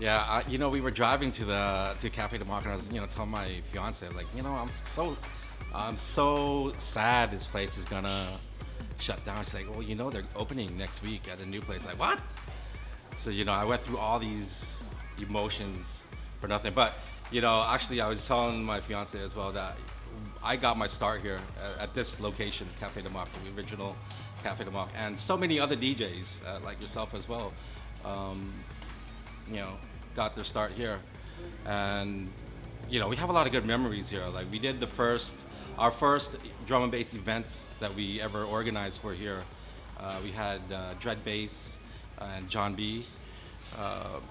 Yeah, you know, we were driving to Cafe de Moc, and I was, telling my fiance, like, I'm so sad this place is gonna shut down. She's like, well, they're opening next week at a new place. Like, what? So, I went through all these emotions for nothing. But, actually, I was telling my fiance as well that I got my start here at this location, Cafe de Moc, the original Cafe de Moc, and so many other DJs like yourself as well. Got their start here, and we have a lot of good memories here. Like, we did our first drum and bass events that we ever organized were here. We had Dread Bass and John B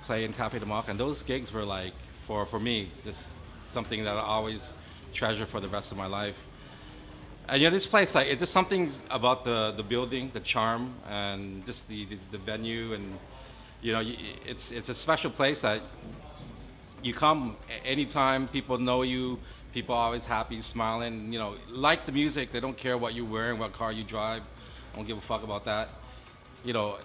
play in Cafe de Moc, and those gigs were like, for me, just something that I always treasure for the rest of my life. And this place, like, it's just something about the building, the charm, and just the venue, and it's a special place that you come anytime. People know you. People are always happy, smiling. Like the music. They don't care what you're wearing, what car you drive. I don't give a fuck about that.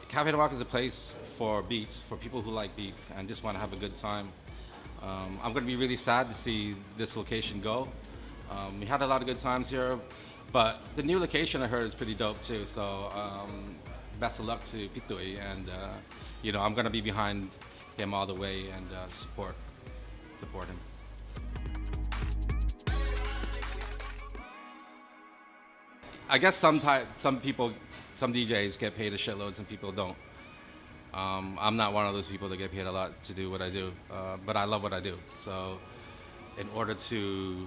Cafe de Moc is a place for beats, for people who like beats and just want to have a good time. I'm going to be really sad to see this location go. We had a lot of good times here, but the new location I heard is pretty dope too. So best of luck to Pitui, and I'm going to be behind him all the way and support him. I guess some DJs get paid a shitload, some people don't. I'm not one of those people that get paid a lot to do what I do, but I love what I do. So in order to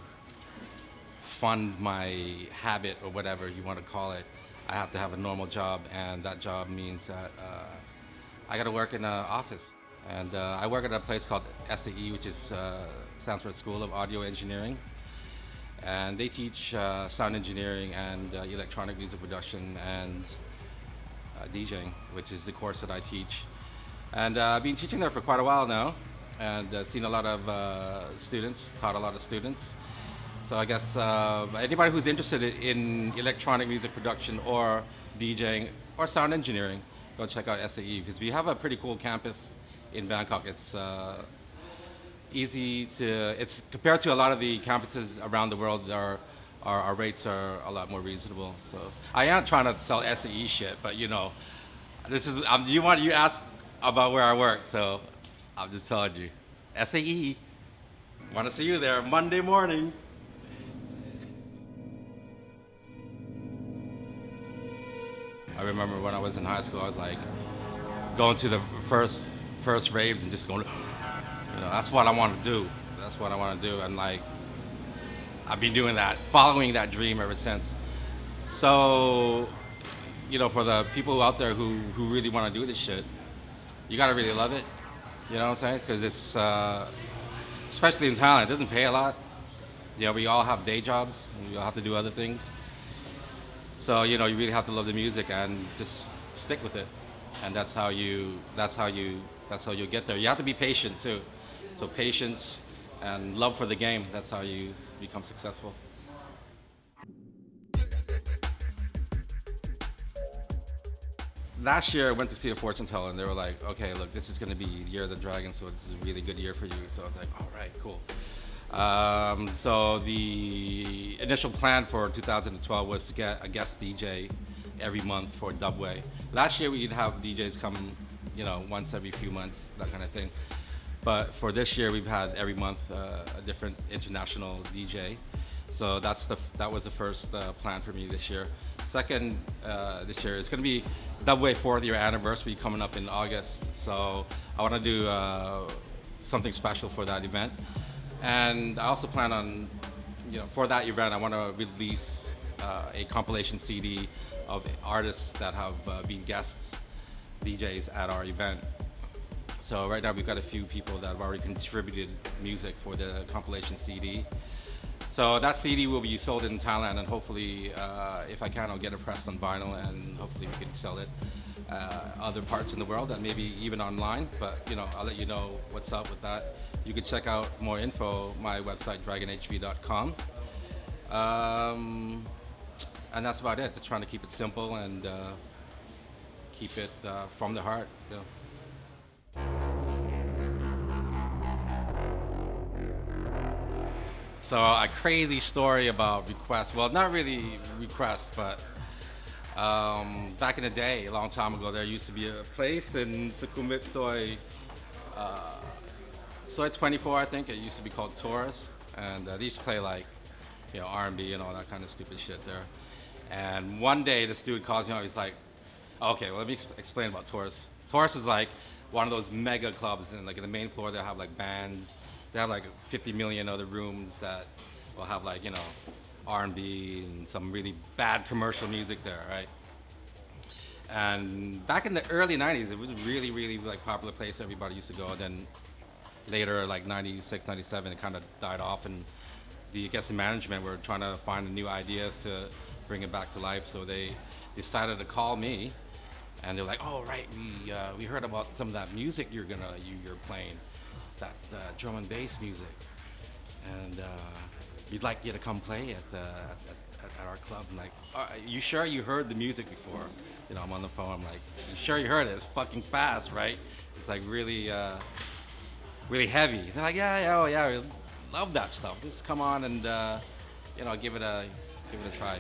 fund my habit, or whatever you want to call it, I have to have a normal job, and that job means that I got to work in an office. And I work at a place called SAE, which is stands for School of Audio Engineering. And they teach sound engineering and electronic music production and DJing, which is the course that I teach. And I've been teaching there for quite a while now, and seen a lot of students, taught a lot of students. So I guess anybody who's interested in electronic music production or DJing or sound engineering, go check out SAE, because we have a pretty cool campus in Bangkok. It's it's compared to a lot of the campuses around the world, our rates are a lot more reasonable. So I am trying to sell SAE shit, but this is, you asked about where I work, so I'm just telling you. SAE, want to see you there Monday morning. I remember when I was in high school, I was like going to the first raves and just going, that's what I want to do. That's what I want to do. And like, I've been doing that, following that dream ever since. So, for the people out there who really want to do this shit, you gotta really love it. You know what I'm saying? Because it's, especially in Thailand, it doesn't pay a lot. We all have day jobs, and we all have to do other things. So, you really have to love the music and just stick with it. And that's how you get there. You have to be patient too. So patience and love for the game, that's how you become successful. Last year I went to see a fortune teller, and they were like, okay, look, this is going to be Year of the Dragon, so this is a really good year for you. So I was like, all right, cool. So the initial plan for 2012 was to get a guest DJ every month for Dubway. Last year we'd have DJs come, once every few months, that kind of thing. But for this year, we've had every month a different international DJ. So that was the first plan for me this year. Second, this year, it's going to be Dubway 4th year anniversary coming up in August. So I want to do something special for that event. And I also plan on, for that event, I want to release a compilation CD of artists that have been guest DJs at our event. So right now we've got a few people that have already contributed music for the compilation CD. So that CD will be sold in Thailand, and hopefully, if I can, I'll get it pressed on vinyl, and hopefully we can sell it other parts in the world, and maybe even online. But I'll let you know what's up with that. You can check out more info my website, dragonhb.com. And that's about it. Just trying to keep it simple and keep it from the heart. So a crazy story about requests. Well, not really requests, but back in the day, a long time ago, there used to be a place in Sukhumvit Soy 24, I think. It used to be called Taurus, and they used to play like, you know, R&B and all that kind of stupid shit there. And one day, this dude calls me up. He's like, "Okay, well, let me explain about Taurus. Taurus is like one of those mega clubs, and like in the main floor, they have like bands. They have like 50 million other rooms that will have like, you know, R&B and some really bad commercial music there, right? And back in the early 90s, it was a really, really like popular place. Everybody used to go. And then later, like 96, 97, it kind of died off. And I guess the management were trying to find new ideas to bring it back to life. So they decided to call me, and they're like, "Oh, right, we heard about some of that music you're playing, that drum and bass music, and we'd like you to come play at our club." I'm like, "You sure you heard the music before?" You know, I'm on the phone. I'm like, "You sure you heard it? It's fucking fast, right? It's like really, really heavy." They're like, "Yeah, oh yeah, we love that stuff. Just come on and you know, give it a try."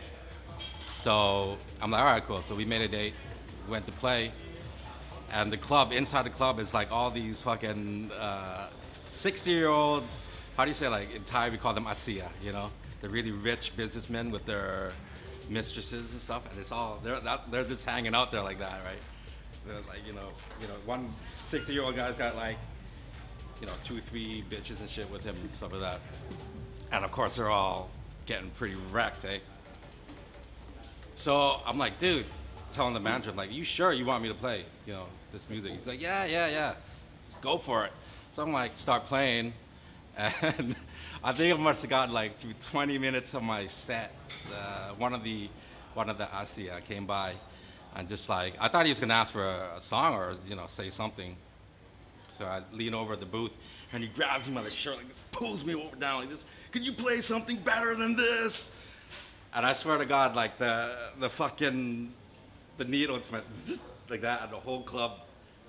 So I'm like, "All right, cool." So we made a date, went to play, and the club, inside the club, is like all these fucking 60-year-old, how do you say, like in Thai we call them Asiya, you know, the really rich businessmen with their mistresses and stuff, and it's all they're just hanging out there like that, right? They're like, you know, one 60-year-old guy's got like, you know, 2-3 bitches and shit with him and stuff like that, and of course they're all getting pretty wrecked, eh? So I'm like, "Dude," telling the manager, I'm like, "You sure you want me to play, you know, this music?" He's like, yeah, just go for it." So I'm like, start playing, and I think I must have gotten like through 20 minutes of my set. One of the Asiya came by, and just like, I thought he was gonna ask for a song or, you know, say something. So I lean over at the booth, and he grabs me by the shirt, like this, pulls me over down like this. "Could you play something better than this?" And I swear to God, like the fucking, the needle just went zzz, like that, and the whole club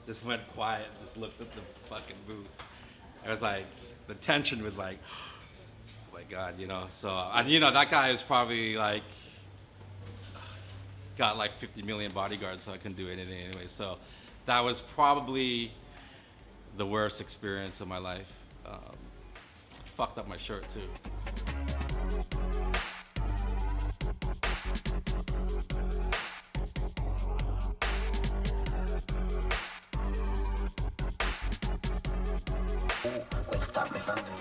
just went quiet, just looked at the fucking booth. It was like, the tension was like, oh my God, you know. So, and you know, that guy is probably like, got like 50 million bodyguards, so I couldn't do anything anyway. So that was probably the worst experience of my life. Fucked up my shirt too. Questa